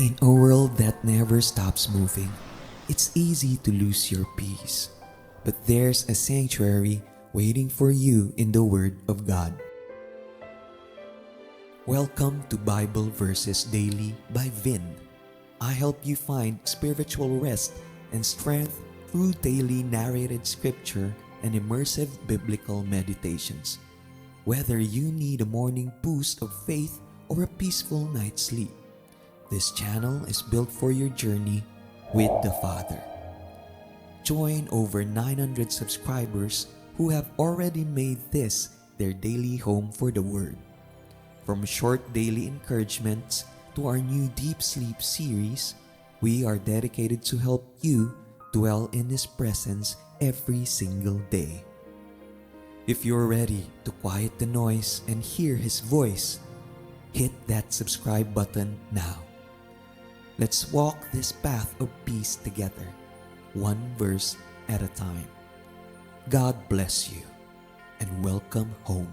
In a world that never stops moving, it's easy to lose your peace. But there's a sanctuary waiting for you in the Word of God. Welcome to Bible Verses Daily by VIN. I help you find spiritual rest and strength through daily narrated scripture and immersive biblical meditations. Whether you need a morning boost of faith or a peaceful night's sleep, this channel is built for your journey with the Father. Join over 900 subscribers who have already made this their daily home for the Word. From short daily encouragements to our new Deep Sleep series, we are dedicated to help you dwell in His presence every single day. If you're ready to quiet the noise and hear His voice, hit that subscribe button now. Let's walk this path of peace together, one verse at a time. God bless you and welcome home.